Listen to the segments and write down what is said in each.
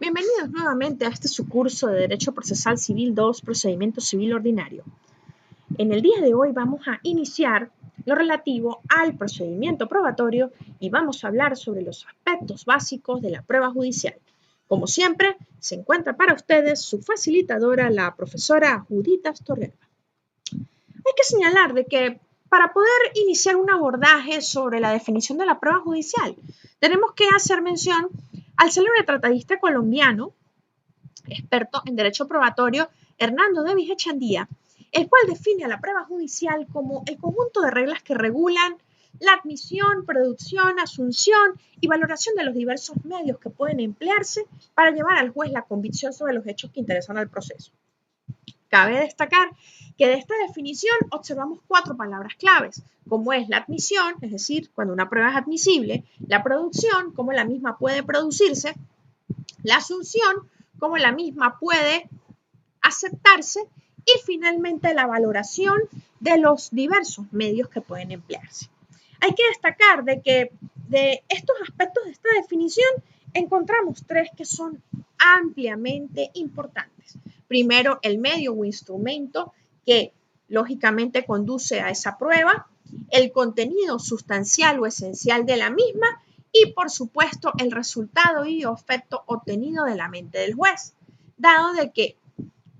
Bienvenidos nuevamente a este su curso de Derecho Procesal Civil 2, Procedimiento Civil Ordinario. En el día de hoy vamos a iniciar lo relativo al procedimiento probatorio y vamos a hablar sobre los aspectos básicos de la prueba judicial. Como siempre, se encuentra para ustedes su facilitadora, la profesora Judith Astorga. Hay que señalar de que para poder iniciar un abordaje sobre la definición de la prueba judicial, tenemos que hacer mención al célebre tratadista colombiano, experto en derecho probatorio, Hernando Davis Echandía, el cual define a la prueba judicial como el conjunto de reglas que regulan la admisión, producción, asunción y valoración de los diversos medios que pueden emplearse para llevar al juez la convicción sobre los hechos que interesan al proceso. Cabe destacar que de esta definición observamos 4 palabras claves, como es la admisión, es decir, cuando una prueba es admisible, la producción, cómo la misma puede producirse, la asunción, cómo la misma puede aceptarse y finalmente la valoración de los diversos medios que pueden emplearse. Hay que destacar de que de estos aspectos de esta definición encontramos 3 que son ampliamente importantes. Primero, el medio o instrumento que lógicamente conduce a esa prueba, el contenido sustancial o esencial de la misma y, por supuesto, el resultado y efecto obtenido de la mente del juez, dado de que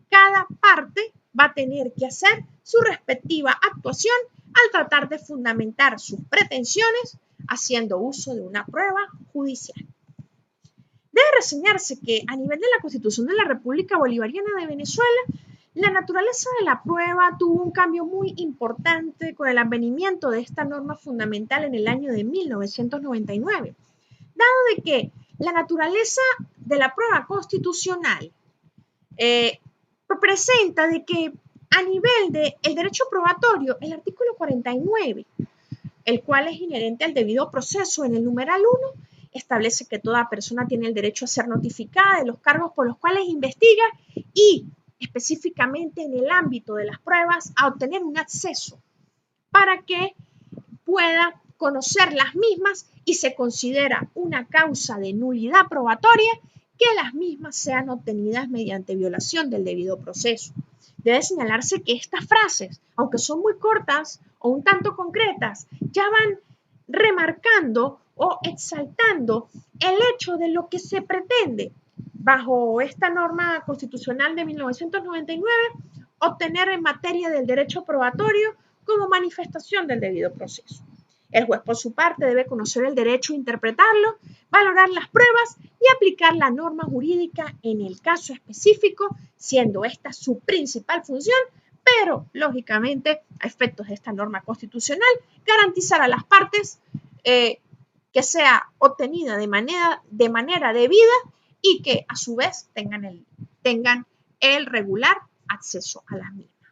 cada parte va a tener que hacer su respectiva actuación al tratar de fundamentar sus pretensiones haciendo uso de una prueba judicial. Debe reseñarse que a nivel de la Constitución de la República Bolivariana de Venezuela, la naturaleza de la prueba tuvo un cambio muy importante con el advenimiento de esta norma fundamental en el año de 1999, dado de que la naturaleza de la prueba constitucional presenta de que a nivel del derecho probatorio, el artículo 49, el cual es inherente al debido proceso en el numeral 1, establece que toda persona tiene el derecho a ser notificada de los cargos por los cuales investiga y específicamente en el ámbito de las pruebas a obtener un acceso para que pueda conocer las mismas y se considera una causa de nulidad probatoria que las mismas sean obtenidas mediante violación del debido proceso. Debe señalarse que estas frases, aunque son muy cortas o un tanto concretas, ya van remarcando o exaltando el hecho de lo que se pretende bajo esta norma constitucional de 1999 obtener en materia del derecho probatorio como manifestación del debido proceso. El juez, por su parte, debe conocer el derecho, interpretarlo, valorar las pruebas y aplicar la norma jurídica en el caso específico, siendo esta su principal función, pero, lógicamente, a efectos de esta norma constitucional, garantizar a las partes que sea obtenida de manera debida y que, a su vez, tengan el regular acceso a las mismas.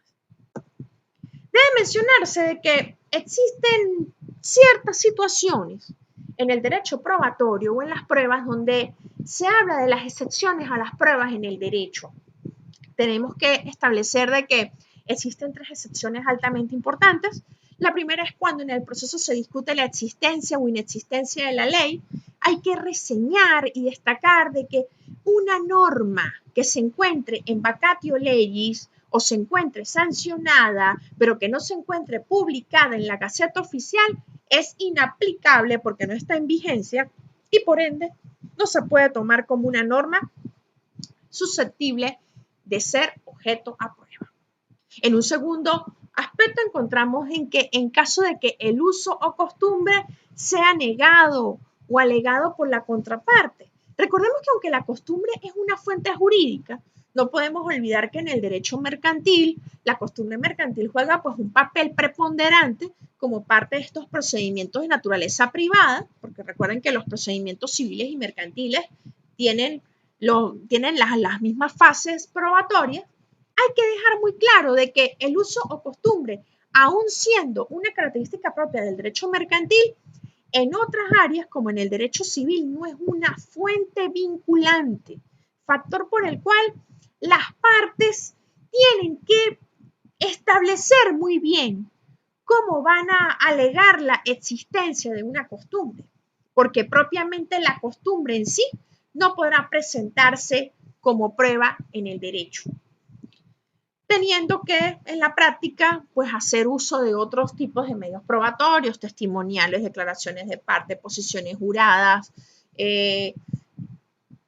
Debe mencionarse de que existen ciertas situaciones en el derecho probatorio o en las pruebas donde se habla de las excepciones a las pruebas en el derecho. Tenemos que establecer de que existen 3 excepciones altamente importantes. La primera es cuando en el proceso se discute la existencia o inexistencia de la ley. Hay que reseñar y destacar de que una norma que se encuentre en vacatio legis o se encuentre sancionada, pero que no se encuentre publicada en la Gaceta Oficial, es inaplicable porque no está en vigencia y por ende no se puede tomar como una norma susceptible de ser objeto a prueba. En un segundo aspecto encontramos en que en caso de que el uso o costumbre sea negado o alegado por la contraparte. Recordemos que aunque la costumbre es una fuente jurídica, no podemos olvidar que en el derecho mercantil, la costumbre mercantil juega pues un papel preponderante como parte de estos procedimientos de naturaleza privada, porque recuerden que los procedimientos civiles y mercantiles tienen las mismas fases probatorias. Hay que dejar muy claro de que el uso o costumbre, aun siendo una característica propia del derecho mercantil, en otras áreas, como en el derecho civil, no es una fuente vinculante, factor por el cual las partes tienen que establecer muy bien cómo van a alegar la existencia de una costumbre, porque propiamente la costumbre en sí no podrá presentarse como prueba en el derecho, teniendo que en la práctica pues hacer uso de otros tipos de medios probatorios, testimoniales, declaraciones de parte, posiciones juradas,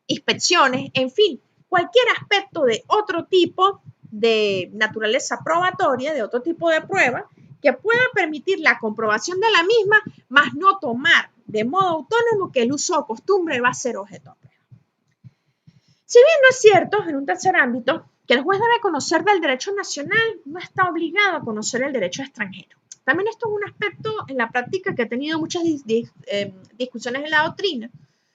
inspecciones, en fin, cualquier aspecto de otro tipo de naturaleza probatoria, de otro tipo de prueba, que pueda permitir la comprobación de la misma, más no tomar de modo autónomo que el uso o costumbre va a ser objeto de prueba. Si bien no es cierto, en un tercer ámbito, que el juez debe conocer del derecho nacional, no está obligado a conocer el derecho extranjero. También esto es un aspecto en la práctica que ha tenido muchas discusiones en la doctrina.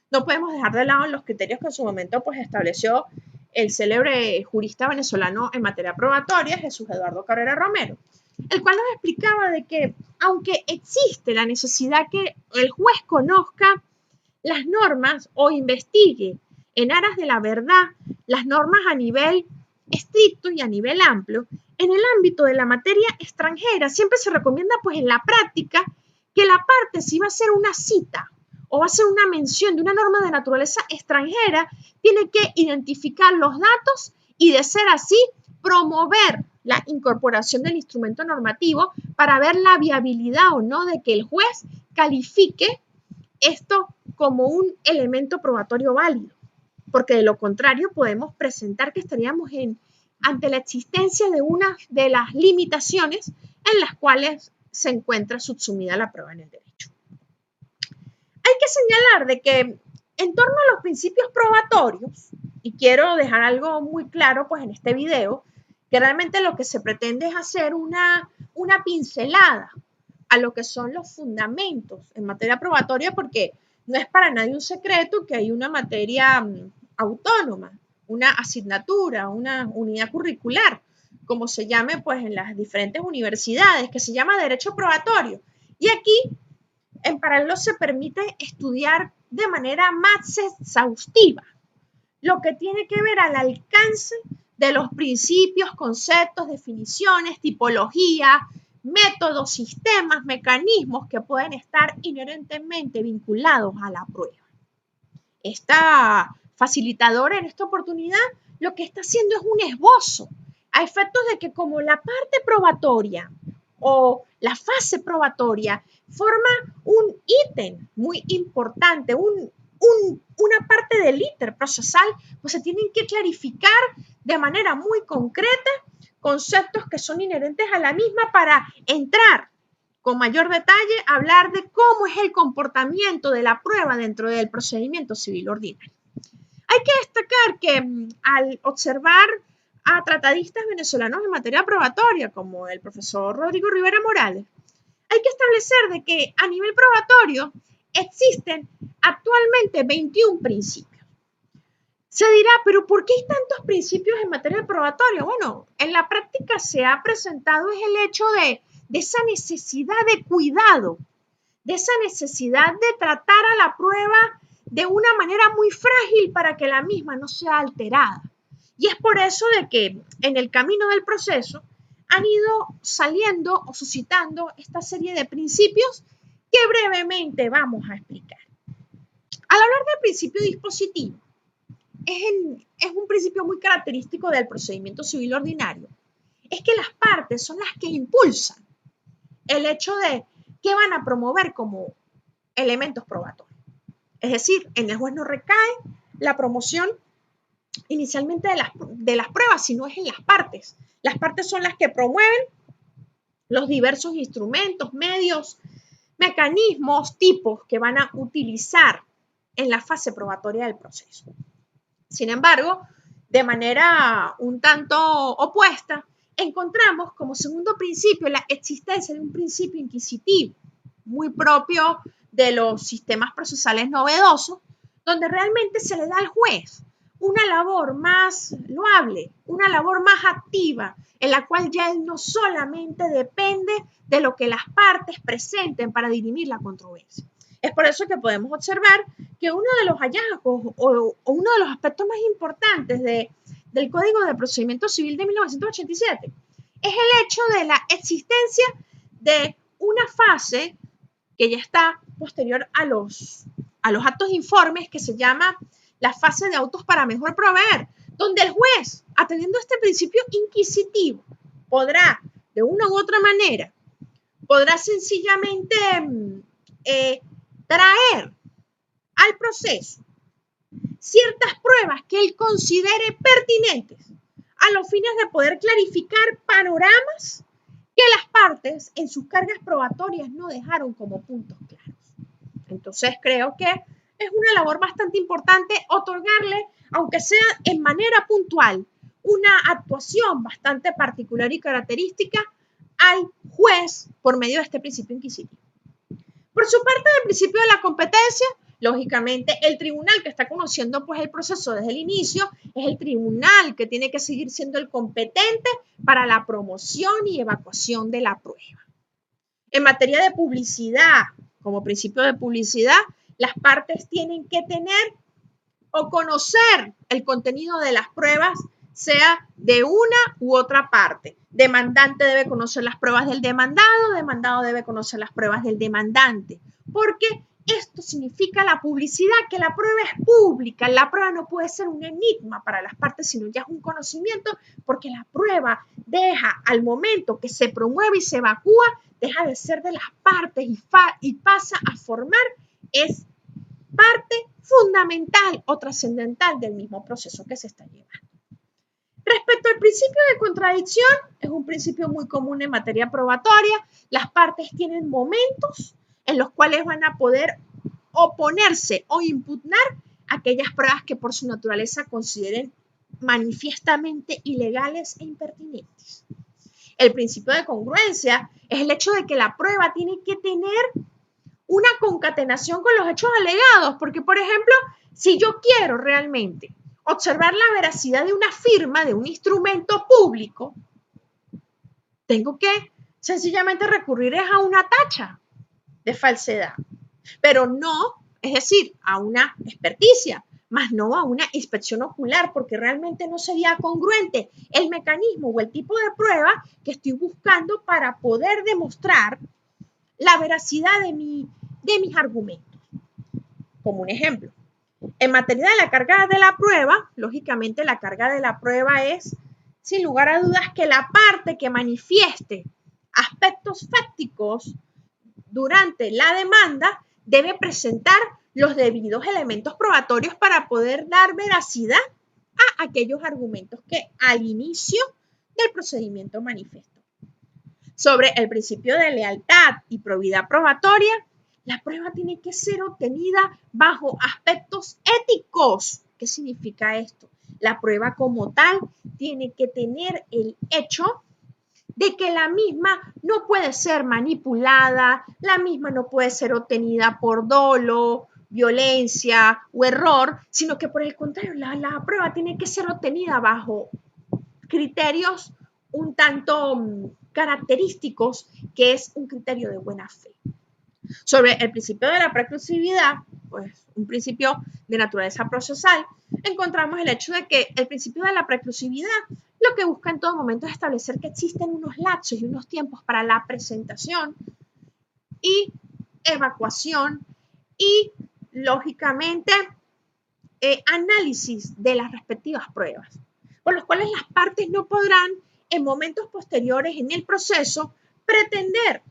No podemos dejar de lado los criterios que en su momento pues, estableció el célebre jurista venezolano en materia probatoria, Jesús Eduardo Cabrera Romero, el cual nos explicaba de que aunque existe la necesidad que el juez conozca las normas o investigue en aras de la verdad las normas a nivel estricto y a nivel amplio, en el ámbito de la materia extranjera siempre se recomienda pues en la práctica que la parte, si va a hacer una cita o va a ser una mención de una norma de naturaleza extranjera, tiene que identificar los datos y, de ser así, promover la incorporación del instrumento normativo para ver la viabilidad o no de que el juez califique esto como un elemento probatorio válido, porque de lo contrario podemos presentar que estaríamos ante la existencia de una de las limitaciones en las cuales se encuentra subsumida la prueba en el derecho. Hay que señalar de que en torno a los principios probatorios, y quiero dejar algo muy claro pues en este video, que realmente lo que se pretende es hacer una pincelada a lo que son los fundamentos en materia probatoria, porque no es para nadie un secreto que hay una materia autónoma, una asignatura, una unidad curricular, como se llame pues en las diferentes universidades, que se llama derecho probatorio. Y aquí en paralelo se permite estudiar de manera más exhaustiva lo que tiene que ver al alcance de los principios, conceptos, definiciones, tipología, métodos, sistemas, mecanismos que pueden estar inherentemente vinculados a la prueba. Esta facilitadora en esta oportunidad lo que está haciendo es un esbozo a efectos de que como la parte probatoria o la fase probatoria forma un ítem muy importante, una parte del íter procesal, pues se tienen que clarificar de manera muy concreta conceptos que son inherentes a la misma para entrar con mayor detalle a hablar de cómo es el comportamiento de la prueba dentro del procedimiento civil ordinario. Hay que destacar que al observar a tratadistas venezolanos en materia probatoria, como el profesor Rodrigo Rivera Morales, hay que establecer de que a nivel probatorio existen actualmente 21 principios. Se dirá, pero ¿por qué hay tantos principios en materia probatoria? Bueno, en la práctica se ha presentado es el hecho de esa necesidad de cuidado, de esa necesidad de tratar a la prueba de una manera muy frágil para que la misma no sea alterada. Y es por eso de que en el camino del proceso han ido saliendo o suscitando esta serie de principios que brevemente vamos a explicar. Al hablar del principio dispositivo, es un principio muy característico del procedimiento civil ordinario. Es que las partes son las que impulsan el hecho de qué van a promover como elementos probatorios. Es decir, en el juez no recae la promoción inicialmente de las pruebas, sino es en las partes. Las partes son las que promueven los diversos instrumentos, medios, mecanismos, tipos que van a utilizar en la fase probatoria del proceso. Sin embargo, de manera un tanto opuesta, encontramos como segundo principio la existencia de un principio inquisitivo, muy propio de los sistemas procesales novedosos, donde realmente se le da al juez una labor más loable, una labor más activa, en la cual ya él no solamente depende de lo que las partes presenten para dirimir la controversia. Es por eso que podemos observar que uno de los hallazgos o uno de los aspectos más importantes del Código de Procedimiento Civil de 1987 es el hecho de la existencia de una fase que ya está posterior a los actos informes que se llama la fase de autos para mejor proveer, donde el juez, atendiendo a este principio inquisitivo, podrá, de una u otra manera, podrá sencillamente traer al proceso ciertas pruebas que él considere pertinentes a los fines de poder clarificar panoramas que las partes en sus cargas probatorias no dejaron como puntos claros. Entonces creo que es una labor bastante importante otorgarle, aunque sea en manera puntual, una actuación bastante particular y característica al juez por medio de este principio inquisitivo. Por su parte, del principio de la competencia, lógicamente el tribunal que está conociendo pues el proceso desde el inicio es el tribunal que tiene que seguir siendo el competente para la promoción y evacuación de la prueba. En materia de publicidad, como principio de publicidad, las partes tienen que tener o conocer el contenido de las pruebas, sea de una u otra parte. Demandante debe conocer las pruebas del demandado debe conocer las pruebas del demandante, porque esto significa la publicidad, que la prueba es pública. La prueba no puede ser un enigma para las partes, sino ya es un conocimiento, porque la prueba deja, al momento que se promueve y se evacúa, deja de ser de las partes y pasa a formar, es parte fundamental o trascendental del mismo proceso que se está llevando. Respecto al principio de contradicción, es un principio muy común en materia probatoria. Las partes tienen momentos en los cuales van a poder oponerse o impugnar aquellas pruebas que por su naturaleza consideren manifiestamente ilegales e impertinentes. El principio de congruencia es el hecho de que la prueba tiene que tener una concatenación con los hechos alegados, porque, por ejemplo, si yo quiero realmente observar la veracidad de una firma, de un instrumento público, tengo que sencillamente recurrir a una tacha de falsedad, pero no, es decir, a una experticia, más no a una inspección ocular, porque realmente no sería congruente el mecanismo o el tipo de prueba que estoy buscando para poder demostrar la veracidad de mis argumentos. Como un ejemplo, en materia de la carga de la prueba, lógicamente la carga de la prueba es, sin lugar a dudas, que la parte que manifieste aspectos fácticos durante la demanda debe presentar los debidos elementos probatorios para poder dar veracidad a aquellos argumentos que al inicio del procedimiento manifestó. Sobre el principio de lealtad y probidad probatoria, la prueba tiene que ser obtenida bajo aspectos éticos. ¿Qué significa esto? La prueba como tal tiene que tener el hecho de que la misma no puede ser manipulada, la misma no puede ser obtenida por dolo, violencia o error, sino que por el contrario, la prueba tiene que ser obtenida bajo criterios un tanto característicos, que es un criterio de buena fe. Sobre el principio de la preclusividad, pues un principio de naturaleza procesal, encontramos el hecho de que el principio de la preclusividad lo que busca en todo momento es establecer que existen unos lapsos y unos tiempos para la presentación y evacuación y, lógicamente, análisis de las respectivas pruebas, por los cuales las partes no podrán, en momentos posteriores en el proceso, pretender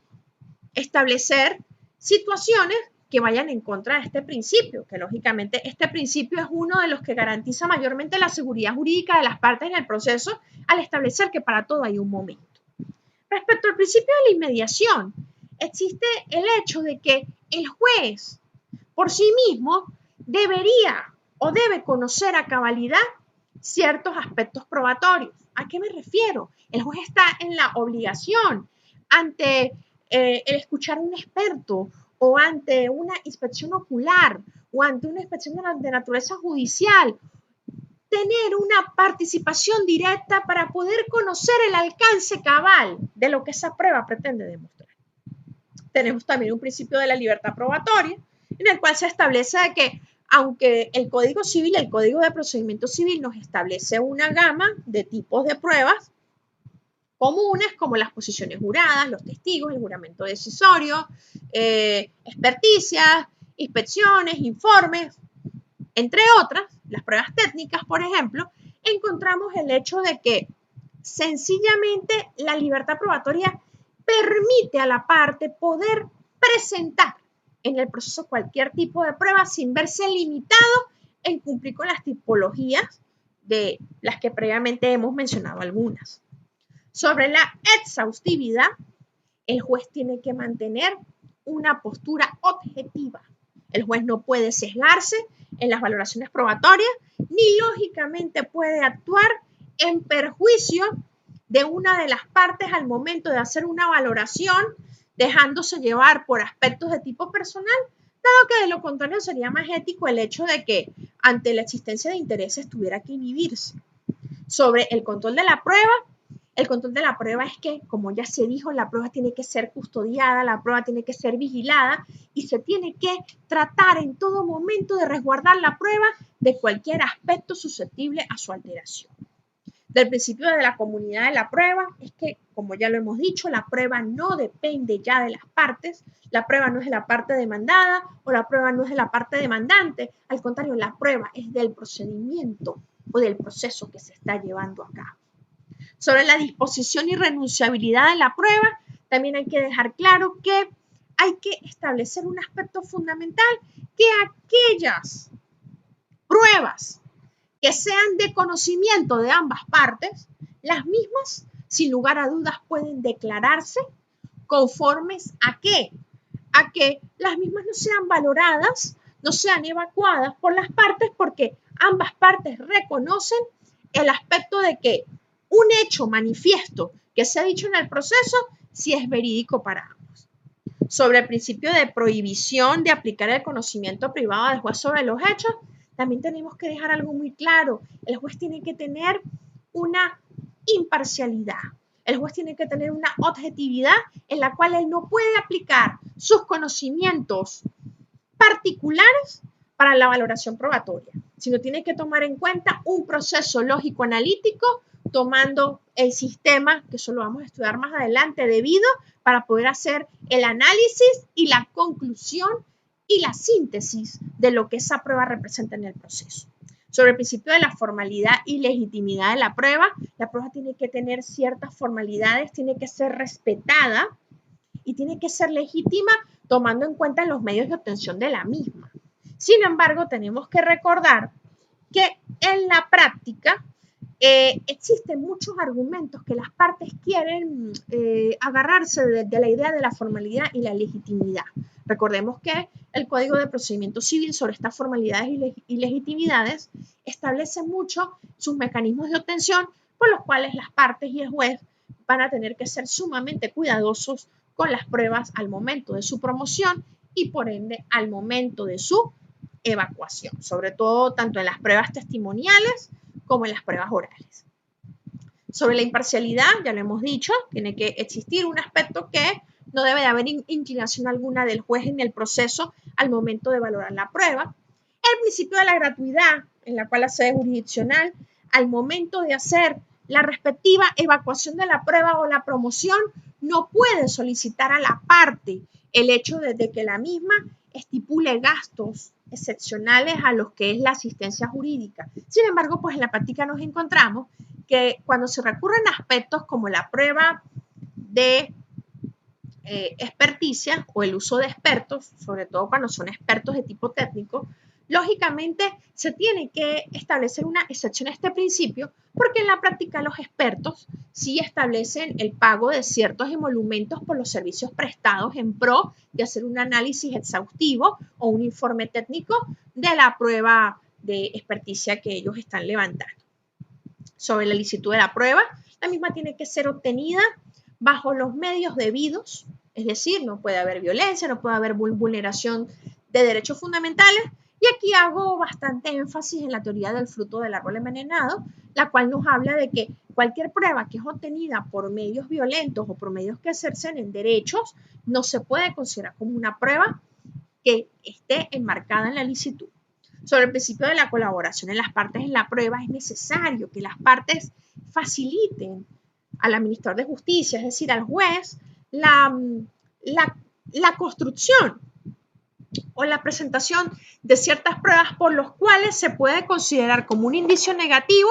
establecer situaciones que vayan en contra de este principio, que lógicamente este principio es uno de los que garantiza mayormente la seguridad jurídica de las partes en el proceso al establecer que para todo hay un momento. Respecto al principio de la inmediación, existe el hecho de que el juez por sí mismo debería o debe conocer a cabalidad ciertos aspectos probatorios. ¿A qué me refiero? El juez está en la obligación ante el escuchar a un experto o ante una inspección ocular o ante una inspección de naturaleza judicial, tener una participación directa para poder conocer el alcance cabal de lo que esa prueba pretende demostrar. Tenemos también un principio de la libertad probatoria, en el cual se establece que aunque el Código Civil, el Código de Procedimiento Civil nos establece una gama de tipos de pruebas comunes, como las posiciones juradas, los testigos, el juramento decisorio, experticias, inspecciones, informes, entre otras, las pruebas técnicas, por ejemplo, encontramos el hecho de que sencillamente la libertad probatoria permite a la parte poder presentar en el proceso cualquier tipo de prueba sin verse limitado en cumplir con las tipologías de las que previamente hemos mencionado algunas. Sobre la exhaustividad, el juez tiene que mantener una postura objetiva. El juez no puede sesgarse en las valoraciones probatorias, ni lógicamente puede actuar en perjuicio de una de las partes al momento de hacer una valoración, dejándose llevar por aspectos de tipo personal, dado que de lo contrario sería más ético el hecho de que ante la existencia de intereses tuviera que inhibirse. Sobre el control de la prueba, el control de la prueba es que, como ya se dijo, la prueba tiene que ser custodiada, la prueba tiene que ser vigilada y se tiene que tratar en todo momento de resguardar la prueba de cualquier aspecto susceptible a su alteración. Del principio de la comunidad de la prueba es que, como ya lo hemos dicho, la prueba no depende ya de las partes, la prueba no es de la parte demandada o la prueba no es de la parte demandante, al contrario, la prueba es del procedimiento o del proceso que se está llevando a cabo. Sobre la disposición y renunciabilidad de la prueba, también hay que dejar claro que hay que establecer un aspecto fundamental, que aquellas pruebas que sean de conocimiento de ambas partes, las mismas, sin lugar a dudas, pueden declararse conformes ¿a qué? A que las mismas no sean valoradas, no sean evacuadas por las partes, porque ambas partes reconocen el aspecto de que un hecho manifiesto que se ha dicho en el proceso sí es verídico para ambos. Sobre el principio de prohibición de aplicar el conocimiento privado del juez sobre los hechos, también tenemos que dejar algo muy claro. El juez tiene que tener una imparcialidad. El juez tiene que tener una objetividad en la cual él no puede aplicar sus conocimientos particulares para la valoración probatoria, sino tiene que tomar en cuenta un proceso lógico-analítico, tomando el sistema, que eso lo vamos a estudiar más adelante, debido para poder hacer el análisis y la conclusión y la síntesis de lo que esa prueba representa en el proceso. Sobre el principio de la formalidad y legitimidad de la prueba tiene que tener ciertas formalidades, tiene que ser respetada y tiene que ser legítima tomando en cuenta los medios de obtención de la misma. Sin embargo, tenemos que recordar que en la práctica existen muchos argumentos que las partes quieren agarrarse de la idea de la formalidad y la legitimidad. Recordemos que el Código de Procedimiento Civil sobre estas formalidades y legitimidades establece mucho sus mecanismos de obtención, por los cuales las partes y el juez van a tener que ser sumamente cuidadosos con las pruebas al momento de su promoción y por ende al momento de su evacuación, sobre todo tanto en las pruebas testimoniales como en las pruebas orales. Sobre la imparcialidad, ya lo hemos dicho, tiene que existir un aspecto que no debe de haber inclinación alguna del juez en el proceso al momento de valorar la prueba. El principio de la gratuidad, en la cual la sede jurisdiccional, al momento de hacer la respectiva evacuación de la prueba o la promoción, no puede solicitar a la parte el hecho de que la misma estipule gastos excepcionales a los que es la asistencia jurídica. Sin embargo, pues en la práctica nos encontramos que cuando se recurren a aspectos como la prueba de experticia o el uso de expertos, sobre todo cuando son expertos de tipo técnico, lógicamente se tiene que establecer una excepción a este principio porque en la práctica los expertos sí establecen el pago de ciertos emolumentos por los servicios prestados en pro de hacer un análisis exhaustivo o un informe técnico de la prueba de experticia que ellos están levantando. Sobre la licitud de la prueba, la misma tiene que ser obtenida bajo los medios debidos, es decir, no puede haber violencia, no puede haber vulneración de derechos fundamentales. Y aquí hago bastante énfasis en la teoría del fruto del árbol envenenado, la cual nos habla de que cualquier prueba que es obtenida por medios violentos o por medios que cercenen derechos no se puede considerar como una prueba que esté enmarcada en la licitud. Sobre el principio de la colaboración en las partes en la prueba, es necesario que las partes faciliten al administrador de justicia, es decir, al juez, la construcción o la presentación de ciertas pruebas por los cuales se puede considerar como un indicio negativo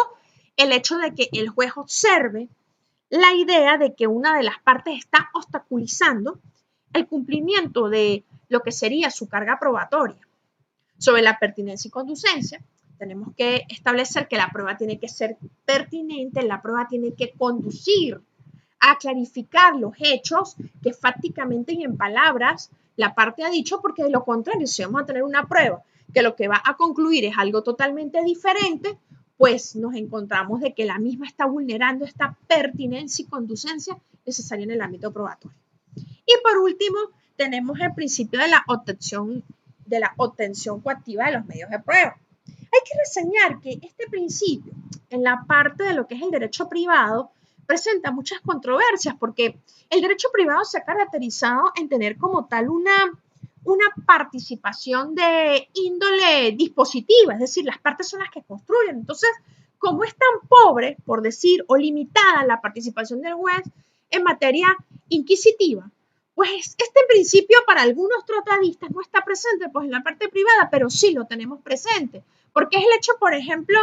el hecho de que el juez observe la idea de que una de las partes está obstaculizando el cumplimiento de lo que sería su carga probatoria. Sobre la pertinencia y conducencia, tenemos que establecer que la prueba tiene que ser pertinente, la prueba tiene que conducir a clarificar los hechos que fácticamente y en palabras la parte ha dicho, porque de lo contrario, si vamos a tener una prueba que lo que va a concluir es algo totalmente diferente, pues nos encontramos de que la misma está vulnerando esta pertinencia y conducencia necesaria en el ámbito probatorio. Y por último, tenemos el principio de la obtención coactiva de los medios de prueba. Hay que reseñar que este principio, en la parte de lo que es el derecho privado, presenta muchas controversias porque el derecho privado se ha caracterizado en tener como tal una participación de índole dispositiva, es decir, las partes son las que construyen. Entonces, como es tan pobre, por decir, o limitada la participación del juez en materia inquisitiva, pues este principio para algunos tratadistas no está presente pues en la parte privada, pero sí lo tenemos presente, porque es el hecho, por ejemplo,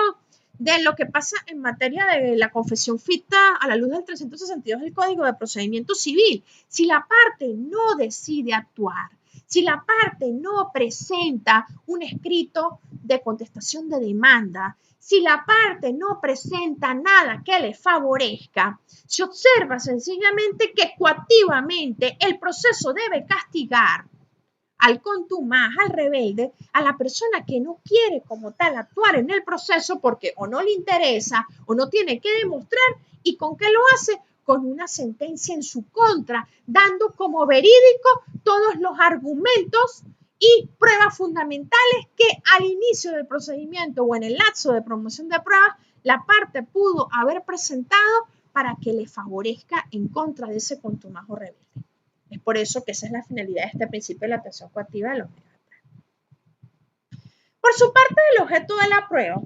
de lo que pasa en materia de la confesión ficta a la luz del 362 del Código de Procedimiento Civil. Si la parte no decide actuar, si la parte no presenta un escrito de contestación de demanda, si la parte no presenta nada que le favorezca, se observa sencillamente que coactivamente el proceso debe castigar al contumaz, al rebelde, a la persona que no quiere como tal actuar en el proceso porque o no le interesa o no tiene que demostrar. ¿Y con qué lo hace? Con una sentencia en su contra, dando como verídico todos los argumentos y pruebas fundamentales que al inicio del procedimiento o en el lapso de promoción de pruebas la parte pudo haber presentado para que le favorezca en contra de ese contumaz o rebelde. Es por eso que esa es la finalidad de este principio de la obtención coactiva de los medios de prueba. Por su parte, del objeto de la prueba,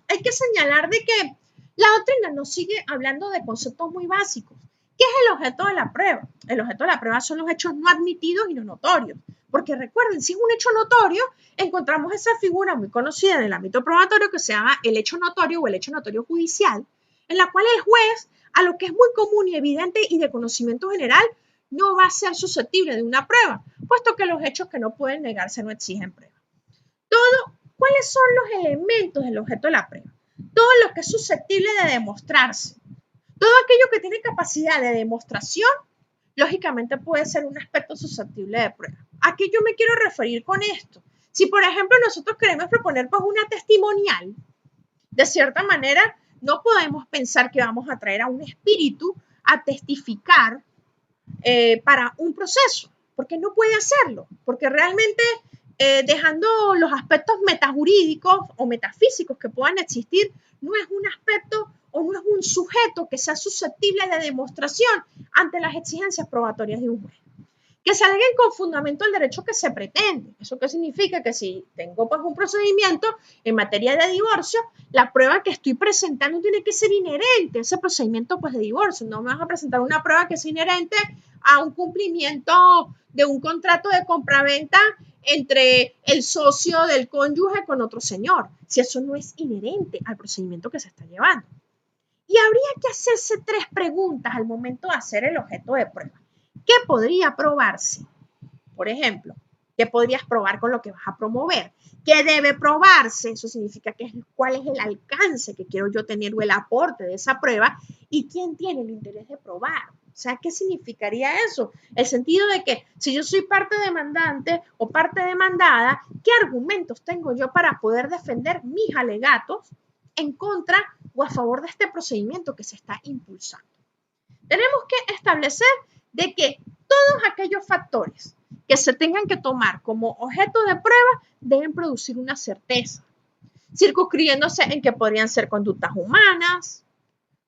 hay que señalar de que la doctrina nos sigue hablando de conceptos muy básicos. ¿Qué es el objeto de la prueba? El objeto de la prueba son los hechos no admitidos y no notorios. Porque recuerden, si es un hecho notorio, encontramos esa figura muy conocida en el ámbito probatorio que se llama el hecho notorio o el hecho notorio judicial, en la cual el juez, a lo que es muy común y evidente y de conocimiento general, no va a ser susceptible de una prueba, puesto que los hechos que no pueden negarse no exigen prueba. ¿Cuáles son los elementos del objeto de la prueba? Todo lo que es susceptible de demostrarse. Todo aquello que tiene capacidad de demostración, lógicamente puede ser un aspecto susceptible de prueba. ¿A qué yo me quiero referir con esto? Si, por ejemplo, nosotros queremos proponer pues, una testimonial, de cierta manera, no podemos pensar que vamos a traer a un espíritu a testificar para un proceso, porque no puede hacerlo, porque realmente dejando los aspectos metajurídicos o metafísicos que puedan existir, no es un aspecto o no es un sujeto que sea susceptible de demostración ante las exigencias probatorias de un juez. Que se aleguen con fundamento el derecho que se pretende. ¿Eso qué significa? Que si tengo pues, un procedimiento en materia de divorcio, la prueba que estoy presentando tiene que ser inherente a ese procedimiento pues, de divorcio. No me vas a presentar una prueba que es inherente a un cumplimiento de un contrato de compraventa entre el socio del cónyuge con otro señor, si eso no es inherente al procedimiento que se está llevando. Y habría que hacerse 3 preguntas al momento de hacer el objeto de prueba. ¿Qué podría probarse? Por ejemplo, ¿qué podrías probar con lo que vas a promover? ¿Qué debe probarse? Eso significa cuál es el alcance que quiero yo tener o el aporte de esa prueba y quién tiene el interés de probar. O sea, ¿qué significaría eso? El sentido de que si yo soy parte demandante o parte demandada, ¿qué argumentos tengo yo para poder defender mis alegatos en contra o a favor de este procedimiento que se está impulsando? Tenemos que establecer de que todos aquellos factores que se tengan que tomar como objeto de prueba deben producir una certeza, circunscribiéndose en que podrían ser conductas humanas,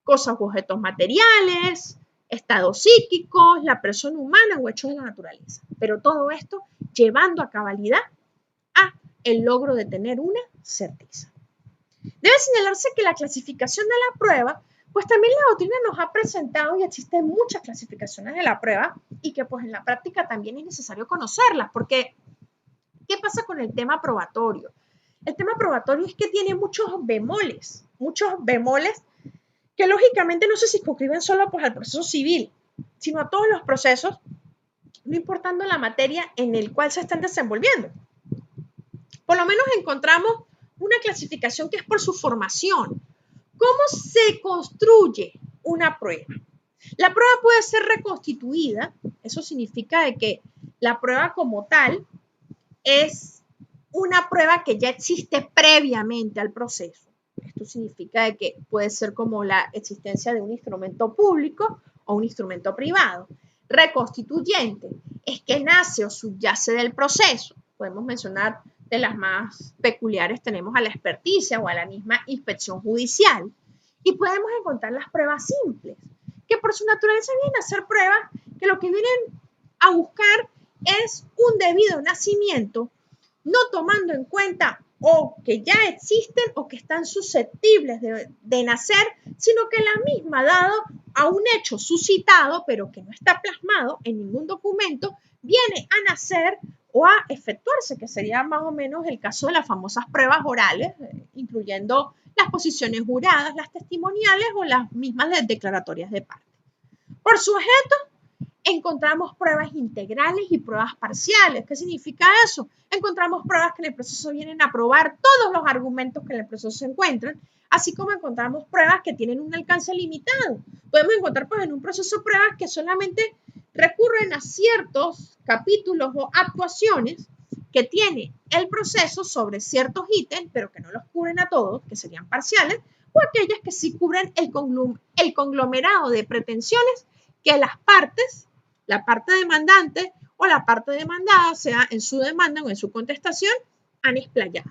cosas u objetos materiales, estados psíquicos, la persona humana o hechos de la naturaleza. Pero todo esto llevando a cabalidad a el logro de tener una certeza. Debe señalarse que la clasificación de la prueba pues también la doctrina nos ha presentado y existen muchas clasificaciones de la prueba y que pues en la práctica también es necesario conocerlas porque ¿Qué pasa con el tema probatorio? El tema probatorio es que tiene muchos bemoles que lógicamente no se circunscriben solo pues, al proceso civil, sino a todos los procesos, no importando la materia en el cual se están desenvolviendo. Por lo menos encontramos una clasificación que es por su formación. ¿Cómo se construye una prueba? La prueba puede ser reconstituida, eso significa de que la prueba como tal es una prueba que ya existe previamente al proceso. Esto significa de que puede ser como la existencia de un instrumento público o un instrumento privado. Reconstituyente es que nace o subyace del proceso. Podemos mencionar de las más peculiares, tenemos a la experticia o a la misma inspección judicial. Y podemos encontrar las pruebas simples, que por su naturaleza vienen a ser pruebas que lo que vienen a buscar es un debido nacimiento, no tomando en cuenta o que ya existen o que están susceptibles de nacer, sino que la misma, dado a un hecho suscitado, pero que no está plasmado en ningún documento, viene a nacer o a efectuarse, que sería más o menos el caso de las famosas pruebas orales, incluyendo las posiciones juradas, las testimoniales o las mismas declaratorias de parte. Por su objeto, encontramos pruebas integrales y pruebas parciales. ¿Qué significa eso? Encontramos pruebas que en el proceso vienen a probar todos los argumentos que en el proceso se encuentran, así como encontramos pruebas que tienen un alcance limitado. Podemos encontrar pues, en un proceso pruebas que solamente recurren a ciertos capítulos o actuaciones que tiene el proceso sobre ciertos ítems, pero que no los cubren a todos, que serían parciales, o aquellas que sí cubren el conglomerado de pretensiones que las partes, la parte demandante o la parte demandada, sea en su demanda o en su contestación, han explayado.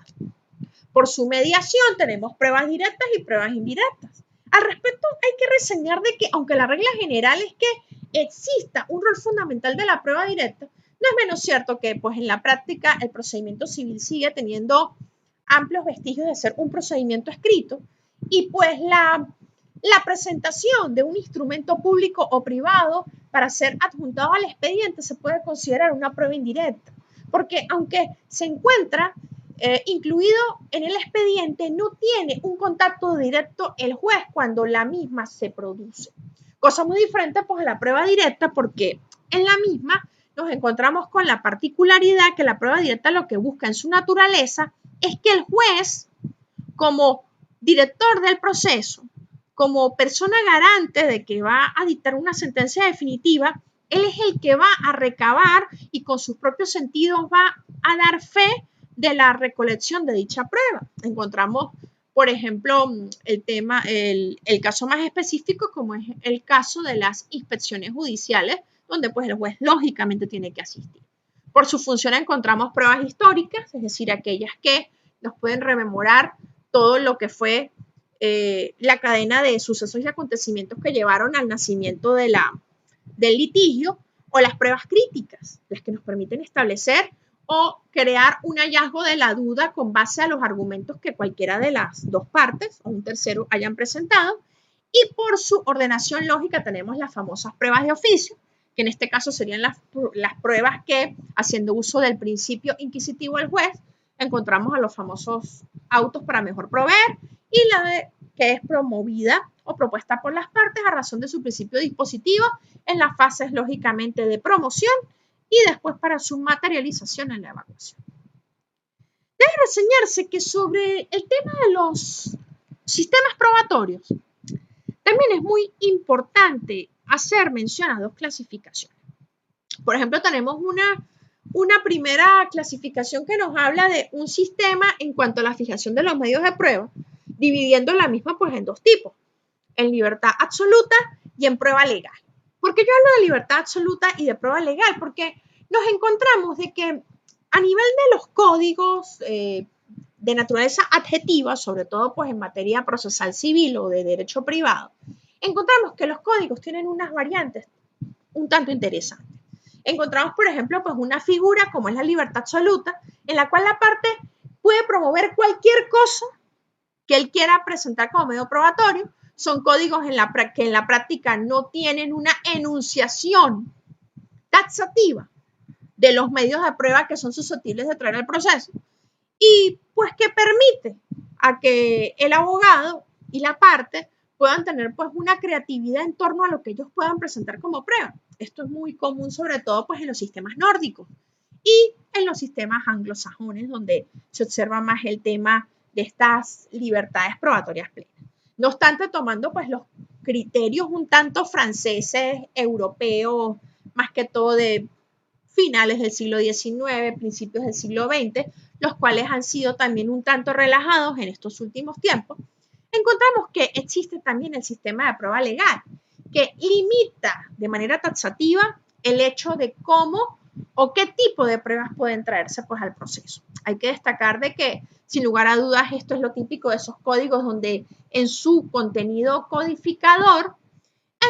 Por su mediación tenemos pruebas directas y pruebas indirectas. Al respecto, hay que reseñar de que, aunque la regla general es que exista un rol fundamental de la prueba directa, no es menos cierto que pues, en la práctica el procedimiento civil sigue teniendo amplios vestigios de ser un procedimiento escrito y pues la presentación de un instrumento público o privado para ser adjuntado al expediente se puede considerar una prueba indirecta, porque aunque se encuentra incluido en el expediente, no tiene un contacto directo el juez cuando la misma se produce. Cosa muy diferente pues, a la prueba directa, porque en la misma nos encontramos con la particularidad que la prueba directa lo que busca en su naturaleza es que el juez, como director del proceso, como persona garante de que va a dictar una sentencia definitiva, él es el que va a recabar y con sus propios sentidos va a dar fe de la recolección de dicha prueba. Encontramos, por ejemplo, el caso más específico como es el caso de las inspecciones judiciales, donde pues el juez lógicamente tiene que asistir. Por su función encontramos pruebas históricas, es decir, aquellas que nos pueden rememorar todo lo que fue la cadena de sucesos y acontecimientos que llevaron al nacimiento del litigio, o las pruebas críticas, las que nos permiten establecer o crear un hallazgo de la duda con base a los argumentos que cualquiera de las dos partes o un tercero hayan presentado. Y por su ordenación lógica tenemos las famosas pruebas de oficio, que en este caso serían las pruebas que, haciendo uso del principio inquisitivo del juez, encontramos a los famosos autos para mejor proveer y la que es promovida o propuesta por las partes a razón de su principio dispositivo en las fases lógicamente de promoción y después para su materialización en la evaluación. Debe reseñarse que sobre el tema de los sistemas probatorios también es muy importante hacer mención a dos clasificaciones. Por ejemplo, tenemos una primera clasificación que nos habla de un sistema en cuanto a la fijación de los medios de prueba, dividiendo la misma pues, en dos tipos, en libertad absoluta y en prueba legal. ¿Por qué yo hablo de libertad absoluta y de prueba legal? Porque nos encontramos de que a nivel de los códigos de naturaleza adjetiva, sobre todo pues, en materia procesal civil o de derecho privado, encontramos que los códigos tienen unas variantes un tanto interesantes. Encontramos, por ejemplo, pues una figura como es la libertad absoluta, en la cual la parte puede promover cualquier cosa que él quiera presentar como medio probatorio. Son códigos que en la práctica no tienen una enunciación taxativa, de los medios de prueba que son susceptibles de traer al proceso y pues que permite a que el abogado y la parte puedan tener pues una creatividad en torno a lo que ellos puedan presentar como prueba. Esto es muy común sobre todo pues en los sistemas nórdicos y en los sistemas anglosajones donde se observa más el tema de estas libertades probatorias plenas. No obstante, tomando pues los criterios un tanto franceses, europeos, más que todo de finales del siglo XIX, principios del siglo XX, los cuales han sido también un tanto relajados en estos últimos tiempos, encontramos que existe también el sistema de prueba legal, que limita de manera taxativa el hecho de cómo o qué tipo de pruebas pueden traerse pues al proceso. Hay que destacar de que, sin lugar a dudas, esto es lo típico de esos códigos donde en su contenido codificador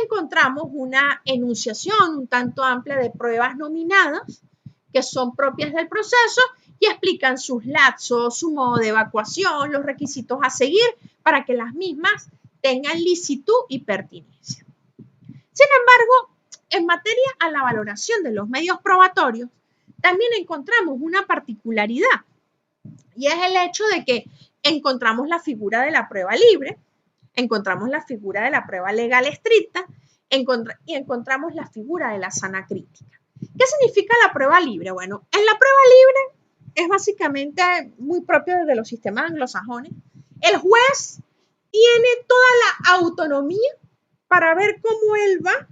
encontramos una enunciación un tanto amplia de pruebas nominadas que son propias del proceso y explican sus lapsos, su modo de evacuación, los requisitos a seguir para que las mismas tengan licitud y pertinencia. Sin embargo, en materia a la valoración de los medios probatorios, también encontramos una particularidad y es el hecho de que encontramos la figura de la prueba libre, encontramos la figura de la prueba legal estricta y encontramos la figura de la sana crítica. ¿Qué significa la prueba libre? Bueno, en la prueba libre es básicamente muy propio de los sistemas anglosajones. El juez tiene toda la autonomía para ver cómo él va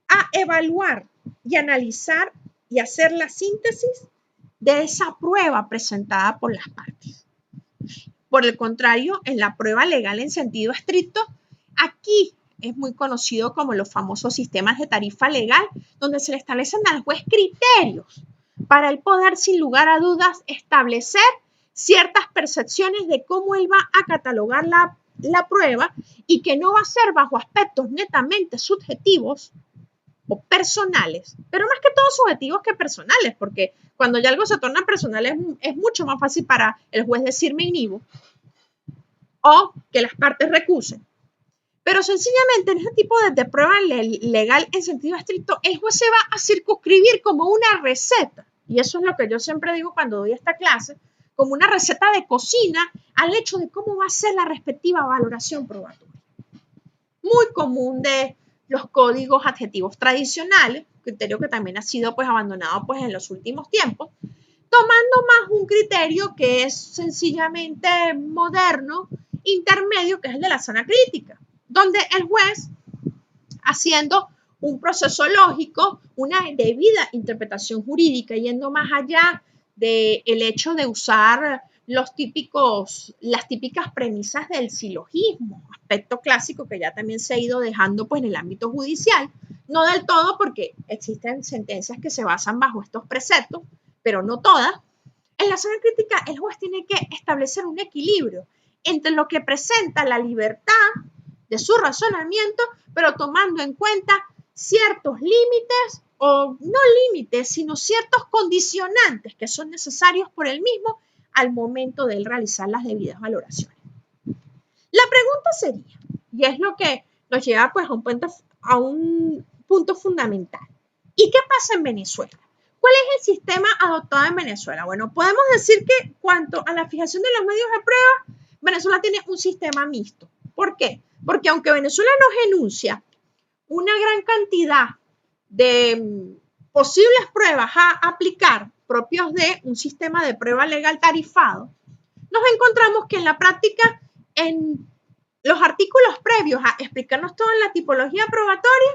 a evaluar y analizar y hacer la síntesis de esa prueba presentada por las partes. Por el contrario, en la prueba legal en sentido estricto, aquí es muy conocido como los famosos sistemas de tarifa legal, donde se le establecen al juez criterios para el poder, sin lugar a dudas, establecer ciertas percepciones de cómo él va a catalogar la prueba y que no va a ser bajo aspectos netamente subjetivos o personales, pero más que todo subjetivos que personales, porque cuando ya algo se torna personal es mucho más fácil para el juez decir me inhibo o que las partes recusen. Pero sencillamente en este tipo de prueba legal en sentido estricto, el juez se va a circunscribir como una receta, y eso es lo que yo siempre digo cuando doy esta clase, como una receta de cocina al hecho de cómo va a ser la respectiva valoración probatoria. Muy común de los códigos adjetivos tradicionales, criterio que también ha sido pues abandonado pues en los últimos tiempos, tomando más un criterio que es sencillamente moderno, intermedio, que es el de la sana crítica, donde el juez, haciendo un proceso lógico, una debida interpretación jurídica, yendo más allá del hecho de usar las típicas premisas del silogismo, aspecto clásico que ya también se ha ido dejando pues, en el ámbito judicial, no del todo porque existen sentencias que se basan bajo estos preceptos, pero no todas. En la sana crítica el juez tiene que establecer un equilibrio entre lo que presenta la libertad de su razonamiento, pero tomando en cuenta ciertos límites o no límites, sino ciertos condicionantes que son necesarios por el mismo al momento de realizar las debidas valoraciones. La pregunta sería, y es lo que nos lleva pues a un punto fundamental, ¿y qué pasa en Venezuela? ¿Cuál es el sistema adoptado en Venezuela? Bueno, podemos decir que cuanto a la fijación de los medios de prueba, Venezuela tiene un sistema mixto. ¿Por qué? Porque aunque Venezuela nos enuncia una gran cantidad de posibles pruebas a aplicar propios de un sistema de prueba legal tarifado, nos encontramos que en la práctica, en los artículos previos a explicarnos toda la tipología probatoria,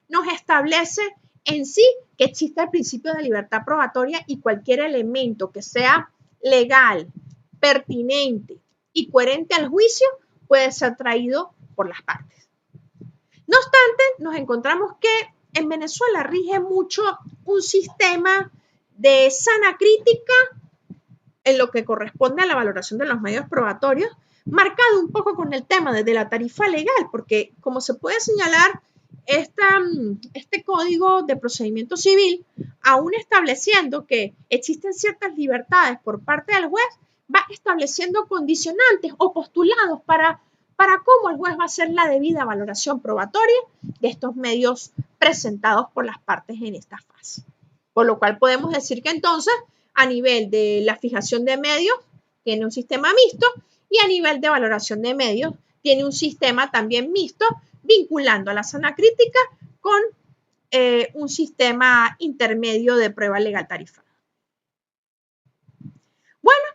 nos establece en sí que existe el principio de libertad probatoria y cualquier elemento que sea legal, pertinente y coherente al juicio puede ser traído por las partes. No obstante, nos encontramos que en Venezuela rige mucho un sistema de sana crítica en lo que corresponde a la valoración de los medios probatorios, marcado un poco con el tema de la tarifa legal, porque como se puede señalar, este código de procedimiento civil, aún estableciendo que existen ciertas libertades por parte del juez, va estableciendo condicionantes o postulados para cómo el juez va a hacer la debida valoración probatoria de estos medios presentados por las partes en esta fase. Por lo cual podemos decir que entonces a nivel de la fijación de medios tiene un sistema mixto y a nivel de valoración de medios tiene un sistema también mixto vinculando a la sana crítica con un sistema intermedio de prueba legal tarifada. Bueno,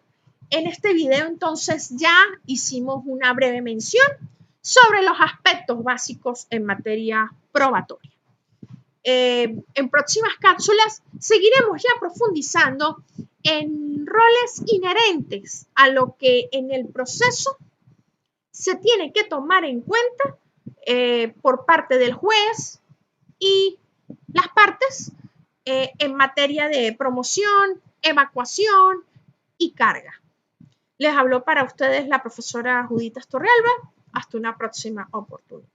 en este video entonces ya hicimos una breve mención sobre los aspectos básicos en materia probatoria. En próximas cápsulas seguiremos ya profundizando en roles inherentes a lo que en el proceso se tiene que tomar en cuenta por parte del juez y las partes en materia de promoción, evacuación y carga. Les habló para ustedes la profesora Juditas Torrealba. Hasta una próxima oportunidad.